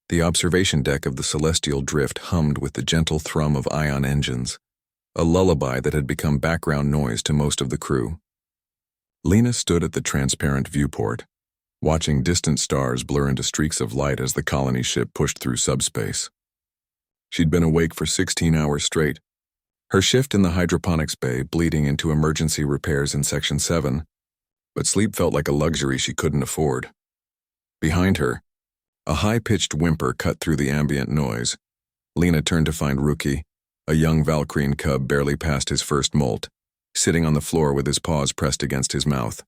The observation deck of the Celestial Drift hummed with the gentle thrum of ion engines, a lullaby that had become background noise to most of the crew. Lena stood at the transparent viewport, watching distant stars blur into streaks of light as the colony ship pushed through subspace. She'd been awake for 16 hours straight, her shift in the hydroponics bay bleeding into emergency repairs in Section 7, but sleep felt like a luxury she couldn't afford. Behind her, a high-pitched whimper cut through the ambient noise. Lena turned to find Rookie, a young Valkyrian cub barely past his first molt, sitting on the floor with his paws pressed against his mouth.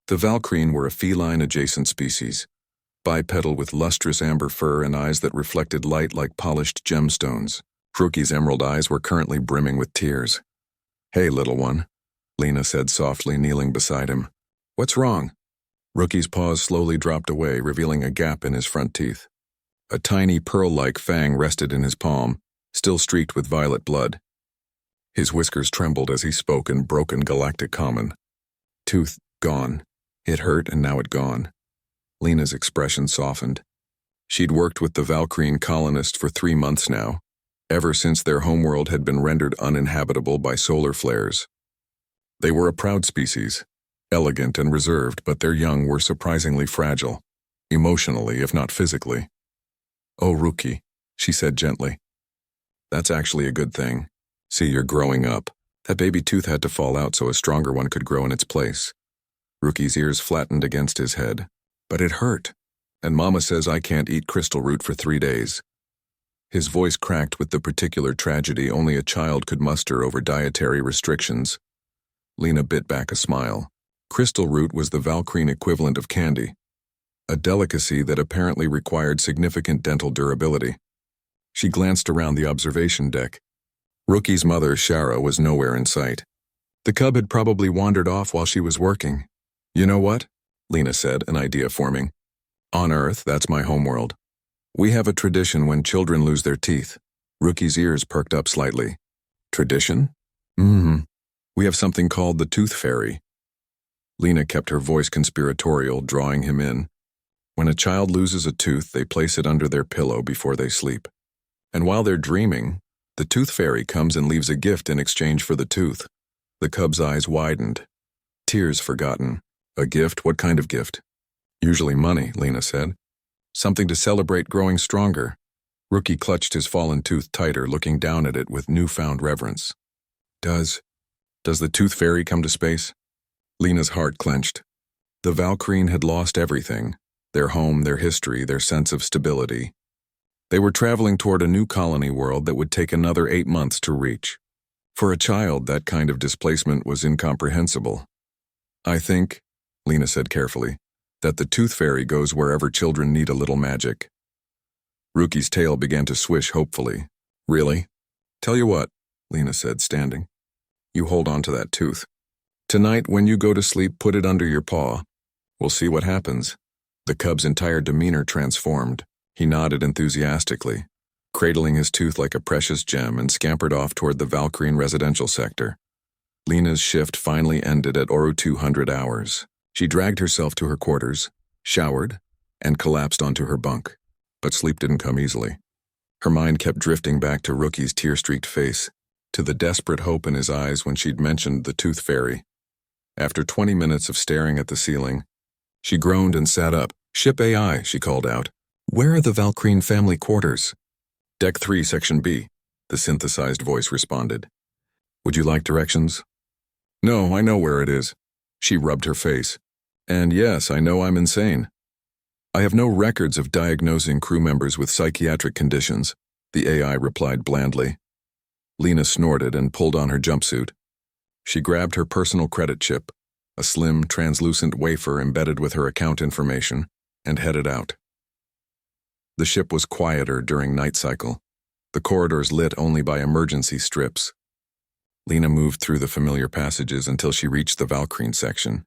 The Valkyrian were a feline-adjacent species, bipedal with lustrous amber fur and eyes that reflected light like polished gemstones. Rookie's emerald eyes were currently brimming with tears. "Hey, little one," Lena said softly, kneeling beside him. "What's wrong?" Rookie's paws slowly dropped away, revealing a gap in his front teeth. A tiny pearl-like fang rested in his palm, still streaked with violet blood. His whiskers trembled as he spoke in broken galactic common. "Tooth, gone. It hurt and now it gone." Lena's expression softened. She'd worked with the Valkyrian colonists for 3 months now, ever since their homeworld had been rendered uninhabitable by solar flares. They were a proud species, elegant and reserved, but their young were surprisingly fragile, emotionally if not physically. "Oh, Rookie," she said gently. "That's actually a good thing. See, you're growing up. That baby tooth had to fall out so a stronger one could grow in its place." Rookie's ears flattened against his head. "But it hurt. And Mama says I can't eat crystal root for 3 days." His voice cracked with the particular tragedy only a child could muster over dietary restrictions. Lena bit back a smile. Crystal root was the Valkyrian equivalent of candy, a delicacy that apparently required significant dental durability. She glanced around the observation deck. Rookie's mother, Shara, was nowhere in sight. The cub had probably wandered off while she was working. "You know what?" Lena said, an idea forming. "On Earth, that's my homeworld. We have a tradition when children lose their teeth." Rookie's ears perked up slightly. "Tradition?" "Mm-hmm. We have something called the Tooth Fairy." Lena kept her voice conspiratorial, drawing him in. "When a child loses a tooth, they place it under their pillow before they sleep. And while they're dreaming, the Tooth Fairy comes and leaves a gift in exchange for the tooth." The cub's eyes widened. Tears forgotten. "A gift? What kind of gift?" "Usually money," Lena said. "Something to celebrate growing stronger." Rookie clutched his fallen tooth tighter, looking down at it with newfound reverence. Does the Tooth Fairy come to space?" Lena's heart clenched. The Valkyrian had lost everything: their home, their history, their sense of stability. They were traveling toward a new colony world that would take another 8 months to reach. For a child, that kind of displacement was incomprehensible. "I think," Lena said carefully, "that the Tooth Fairy goes wherever children need a little magic." Rookie's tail began to swish hopefully. "Really?" "Tell you what," Lena said, standing. "You hold on to that tooth. Tonight, when you go to sleep, put it under your paw. We'll see what happens." The cub's entire demeanor transformed. He nodded enthusiastically, cradling his tooth like a precious gem, and scampered off toward the Valkyrian residential sector. Lena's shift finally ended at Oru 200 hours. She dragged herself to her quarters, showered, and collapsed onto her bunk. But sleep didn't come easily. Her mind kept drifting back to Rookie's tear-streaked face, to the desperate hope in his eyes when she'd mentioned the Tooth Fairy. After 20 minutes of staring at the ceiling, she groaned and sat up. "Ship AI," she called out. "Where are the Valkyrian family quarters?" "Deck 3, Section B," the synthesized voice responded. "Would you like directions?" "No, I know where it is." She rubbed her face. "And yes, I know I'm insane. I have no records of diagnosing crew members with psychiatric conditions," the AI replied blandly. Lena snorted and pulled on her jumpsuit. She grabbed her personal credit chip, a slim, translucent wafer embedded with her account information, and headed out. The ship was quieter during night cycle, the corridors lit only by emergency strips. Lena moved through the familiar passages until she reached the Valkyrian section.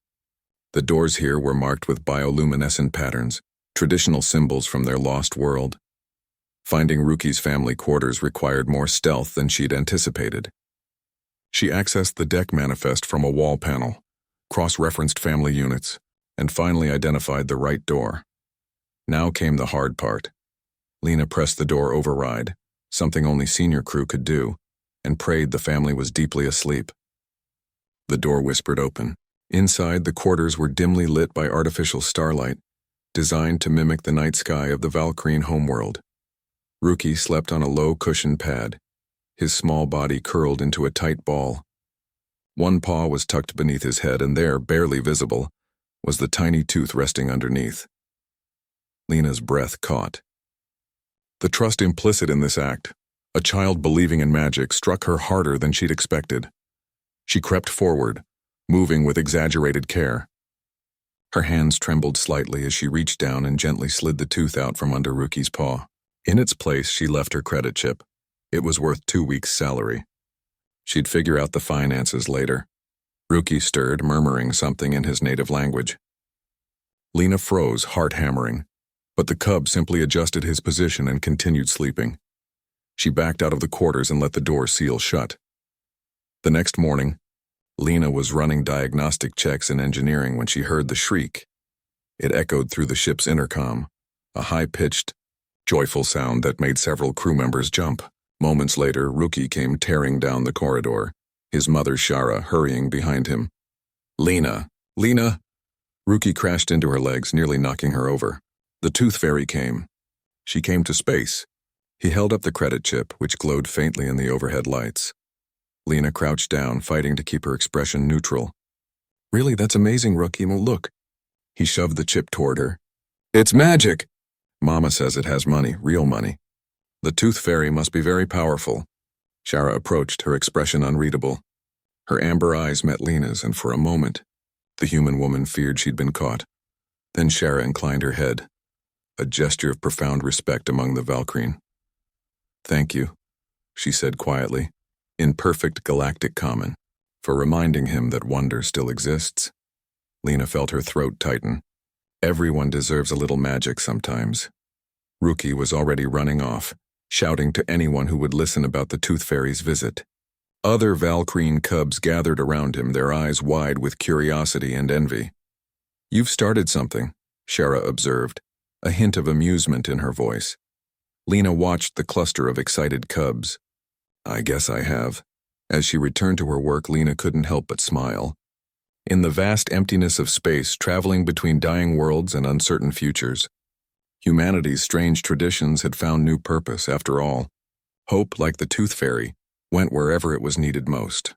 The doors here were marked with bioluminescent patterns, traditional symbols from their lost world. Finding Rookie's family quarters required more stealth than she'd anticipated. She accessed the deck manifest from a wall panel, cross-referenced family units, and finally identified the right door. Now came the hard part. Lena pressed the door override, something only senior crew could do, and prayed the family was deeply asleep. The door whispered open. Inside, the quarters were dimly lit by artificial starlight, designed to mimic the night sky of the Valkyrian homeworld. Ruki slept on a low cushioned pad, his small body curled into a tight ball. One paw was tucked beneath his head, and there, barely visible, was the tiny tooth resting underneath. Lena's breath caught. The trust implicit in this act, a child believing in magic, struck her harder than she'd expected. She crept forward, moving with exaggerated care. Her hands trembled slightly as she reached down and gently slid the tooth out from under Ruki's paw. In its place, she left her credit chip. It was worth 2 weeks' salary. She'd figure out the finances later. Ruki stirred, murmuring something in his native language. Lena froze, heart hammering, but the cub simply adjusted his position and continued sleeping. She backed out of the quarters and let the door seal shut. The next morning, Lena was running diagnostic checks in engineering when she heard the shriek. It echoed through the ship's intercom, a high-pitched, joyful sound that made several crew members jump. Moments later, Ruki came tearing down the corridor, his mother Shara hurrying behind him. "Lena! Lena!" Ruki crashed into her legs, nearly knocking her over. The tooth fairy came. She came to space. He held up the credit chip, which glowed faintly in the overhead lights. Lena crouched down, fighting to keep her expression neutral. "Really, that's amazing, Ruki. Look." He shoved the chip toward her. "It's magic!" "Mama says it has money, real money." "The tooth fairy must be very powerful." Shara approached, her expression unreadable. Her amber eyes met Lena's, and for a moment, the human woman feared she'd been caught. Then Shara inclined her head, a gesture of profound respect among the Valkyrian. "Thank you," she said quietly, in perfect galactic common, for reminding him that wonder still exists. Lena felt her throat tighten. Everyone deserves a little magic sometimes. Ruki was already running off, shouting to anyone who would listen about the tooth fairy's visit. Other Valkyrian cubs gathered around him, their eyes wide with curiosity and envy. "You've started something," Shara observed, a hint of amusement in her voice. Lena watched the cluster of excited cubs. "I guess I have." As she returned to her work, Lena couldn't help but smile. In the vast emptiness of space, traveling between dying worlds and uncertain futures, humanity's strange traditions had found new purpose after all. Hope, like the tooth fairy, went wherever it was needed most.